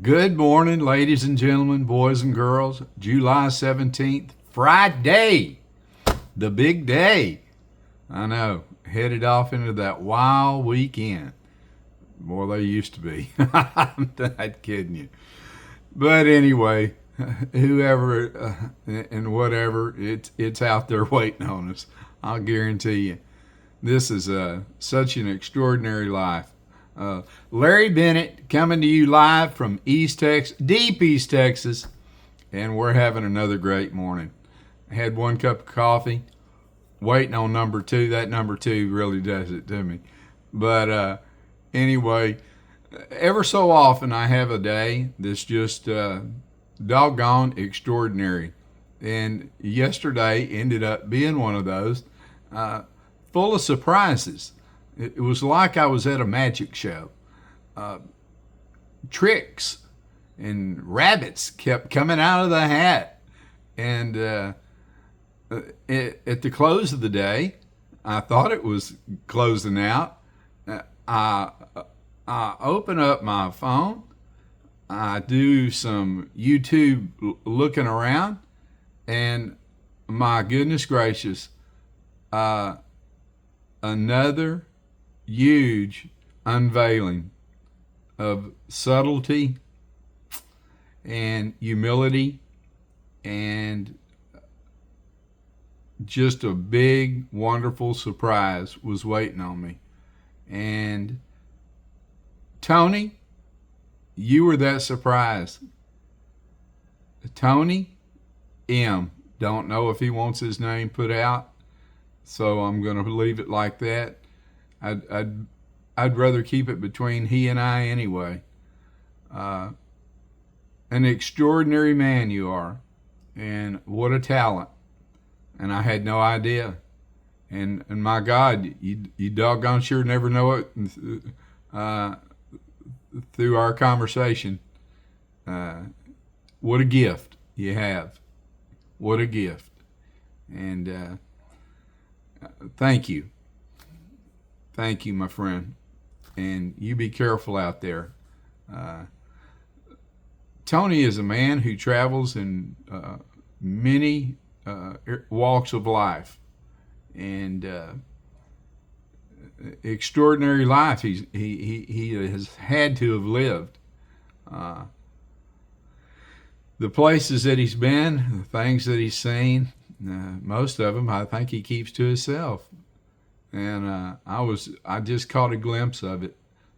Good morning, ladies and gentlemen, boys and girls. July 17th, Friday, the big day. I know, headed off into that wild weekend. More they used to be. I'm not kidding you. But anyway, whoever and whatever, it's out there waiting on us. I'll guarantee you. This is such an extraordinary life. Larry Bennett coming to you live from East Texas, deep East Texas, and we're having another great morning. I had one cup of coffee, waiting on number two. That number two really does it to me. But anyway, ever so often I have a day that's just doggone extraordinary. And yesterday ended up being one of those, full of surprises. It was like I was at a magic show. Tricks and rabbits kept coming out of the hat. And at the close of the day, I thought it was closing out. I open up my phone. I do some YouTube looking around. And my goodness gracious, another huge unveiling of subtlety and humility and just a big, wonderful surprise was waiting on me. And Tony, you were that surprise. Tony M. Don't know if he wants his name put out, so I'm going to leave it like that. I'd rather keep it between he and I anyway. An extraordinary man you are, and what a talent. And I had no idea. And my God, you doggone sure never know it through our conversation. What a gift you have. What a gift. And thank you. Thank you, my friend. And you be careful out there. Tony is a man who travels in many walks of life. And extraordinary life he has had to have lived. The places that he's been, the things that he's seen, most of them I think he keeps to himself. And I just caught a glimpse of it.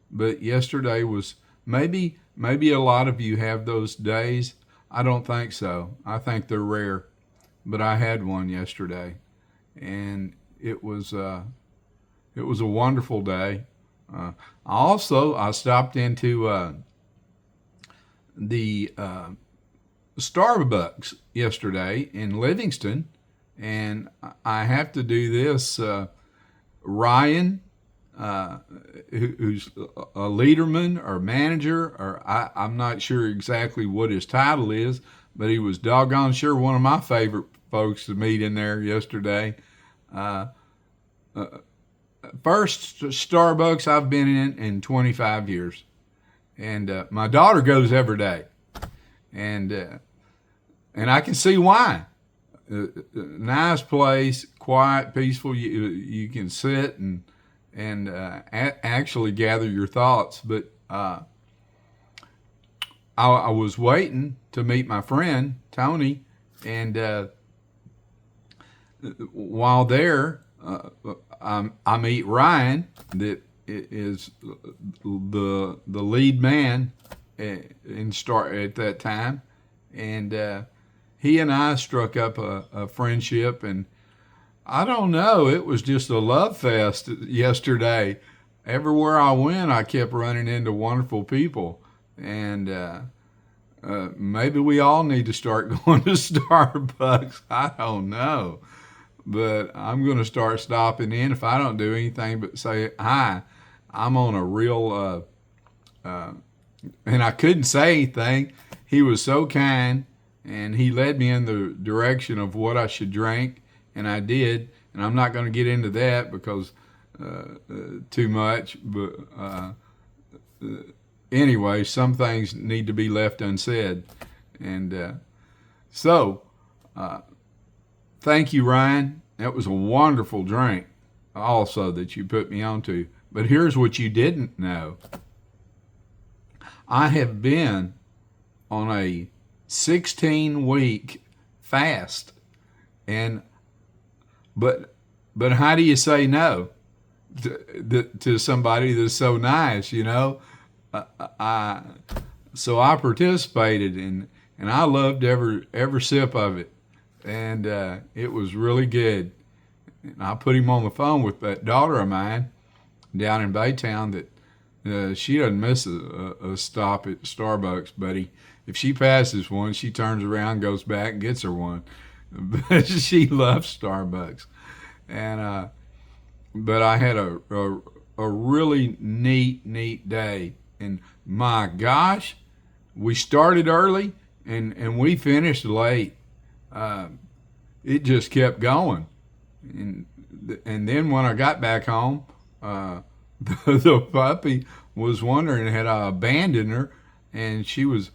But yesterday was maybe a lot of you have those days. I don't think so. I think they're rare. But I had one yesterday, and it was a wonderful day. I stopped into the Starbucks yesterday in Livingston, and I have to do this. Ryan, who's a leaderman or manager, or I'm not sure exactly what his title is, but he was doggone sure one of my favorite folks to meet in there yesterday. First Starbucks I've been in 25 years. And my daughter goes every day. And I can see why. Nice place, quiet, peaceful. You can sit and actually gather your thoughts. But I was waiting to meet my friend Tony, and while there, I meet Ryan, that is the lead man at that time, and he and I struck up a friendship, and I don't know, it was just a love fest yesterday. Everywhere I went, I kept running into wonderful people, and maybe we all need to start going to Starbucks. I don't know, but I'm going to start stopping in. If I don't do anything but say hi, I'm on a real, and I couldn't say anything. He was so kind. And he led me in the direction of what I should drink, and I did. And I'm not going to get into that because too much, but anyway, some things need to be left unsaid. And so, thank you, Ryan. That was a wonderful drink also that you put me onto. But here's what you didn't know. I have been on a 16-week fast. And but how do you say no to somebody that's so nice, you know? So I participated, and I loved every sip of it, and it was really good. And I put him on the phone with that daughter of mine down in Baytown that she doesn't miss a stop at Starbucks, buddy. If she passes one, she turns around, goes back, and gets her one. But she loves Starbucks, and but I had a really neat day, and my gosh, we started early and we finished late. It just kept going, and then when I got back home, the puppy was wondering had I abandoned her, and she was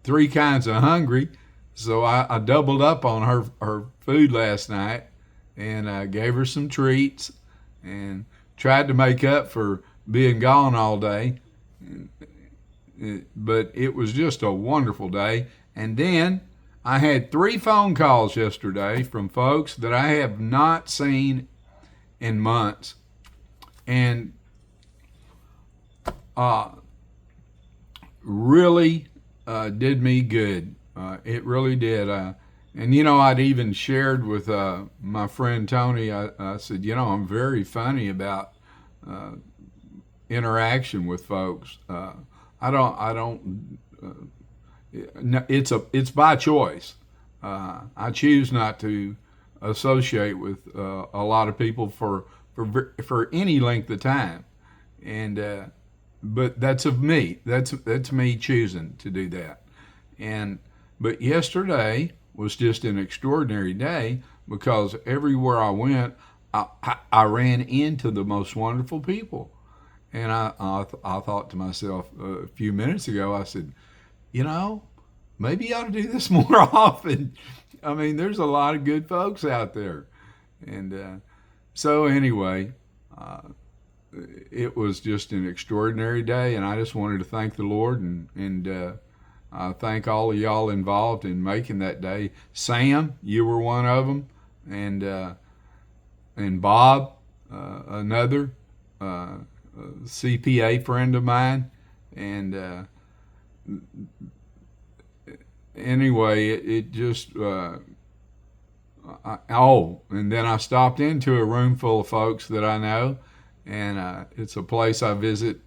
3 kinds of hungry, so I doubled up on her food last night, and gave her some treats and tried to make up for being gone all day. But it was just a wonderful day. And then I had 3 phone calls yesterday from folks that I have not seen in months, and really did me good. It really did. And you know, I'd even shared with my friend Tony. I said, you know, I'm very funny about interaction with folks. I don't. It's by choice. I choose not to associate with a lot of people for any length of time, and but that's of me. That's me choosing to do that. But yesterday was just an extraordinary day because everywhere I went, I ran into the most wonderful people. And I thought to myself a few minutes ago, I said, you know, maybe I ought to do this more often. I mean, there's a lot of good folks out there. And so anyway, it was just an extraordinary day, and I just wanted to thank the Lord and thank all of y'all involved in making that day. Sam, you were one of them, and Bob, another CPA friend of mine, and anyway, it just and then I stopped into a room full of folks that I know, and it's a place I visit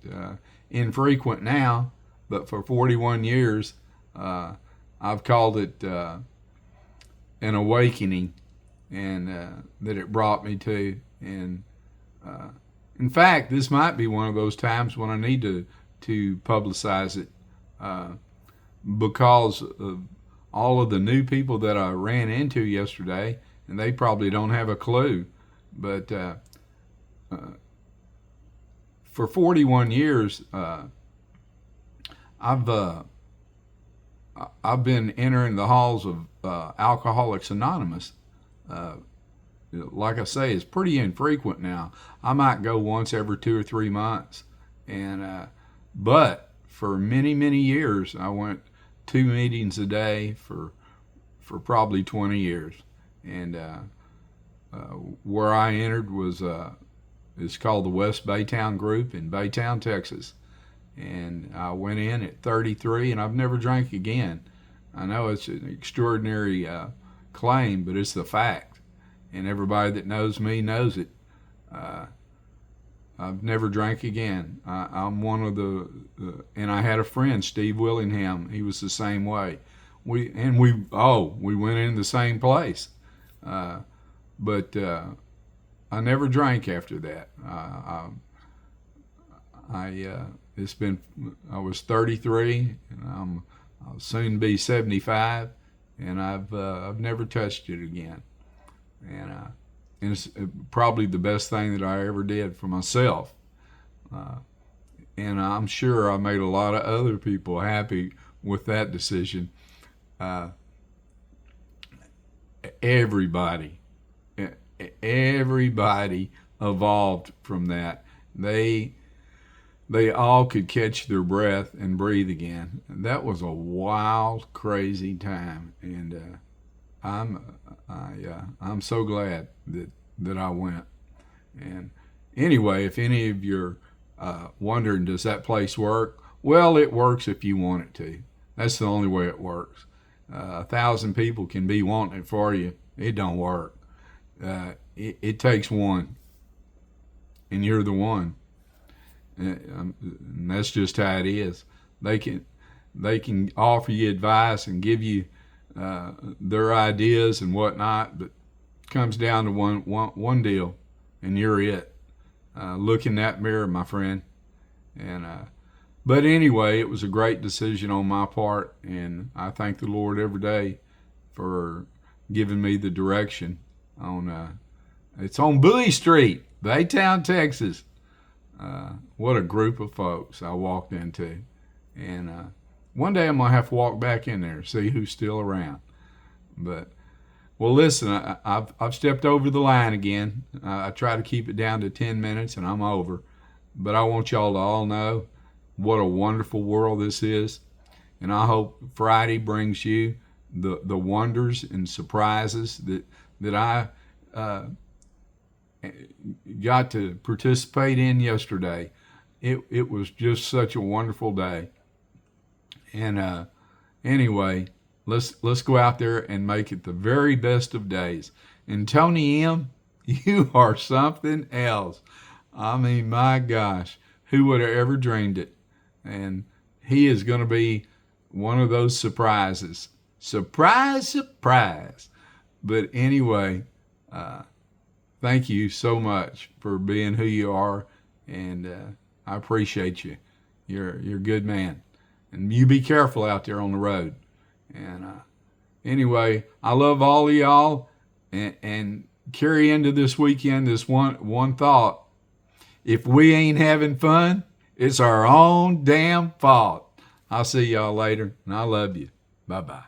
infrequent now, but for 41 years, I've called it an awakening, and that it brought me to. And in fact, this might be one of those times when I need to publicize it, because of all of the new people that I ran into yesterday, and they probably don't have a clue. But for 41 years, I've been entering the halls of Alcoholics Anonymous. Like I say, it's pretty infrequent now. I might go once every 2 or 3 months, and but for many years, I went 2 meetings a day for probably 20 years. And where I entered was it's called the West Baytown Group in Baytown, Texas. And I went in at 33, and I've never drank again. I know it's an extraordinary claim, but it's the fact. And everybody that knows me knows it. I've never drank again. I'm one of and I had a friend, Steve Willingham. He was the same way. We went in the same place. But I never drank after that. I was 33, and I'll soon be 75, and I've never touched it again. And it's probably the best thing that I ever did for myself. and I'm sure I made a lot of other people happy with that decision. Uh, everybody, everybody evolved from that. They all could catch their breath and breathe again. That was a wild, crazy time, and I'm so glad that I went. And anyway, if any of you are wondering, does that place work? Well, it works if you want it to. That's the only way it works. 1,000 people can be wanting it for you. It don't work. It takes one, and you're the one. And that's just how it is. They can offer you advice and give you their ideas and whatnot, but it comes down to one deal, and you're it. Look in that mirror, my friend. And but anyway, it was a great decision on my part, and I thank the Lord every day for giving me the direction on. It's on Bowie Street, Baytown, Texas. What a group of folks I walked into. And one day I'm going to have to walk back in there, see who's still around. But, well, listen, I've stepped over the line again. I try to keep it down to 10 minutes, and I'm over. But I want y'all to all know what a wonderful world this is. And I hope Friday brings you the wonders and surprises that I got to participate in yesterday. It was just such a wonderful day. And anyway, let's go out there and make it the very best of days. And Tony M., you are something else. I mean, my gosh, who would have ever dreamed it? And he is going to be one of those surprises. Surprise, surprise. But anyway, thank you so much for being who you are, and I appreciate you. You're a good man, and you be careful out there on the road. And anyway, I love all of y'all, and carry into this weekend this one thought: if we ain't having fun, it's our own damn fault. I'll see y'all later, and I love you. Bye bye.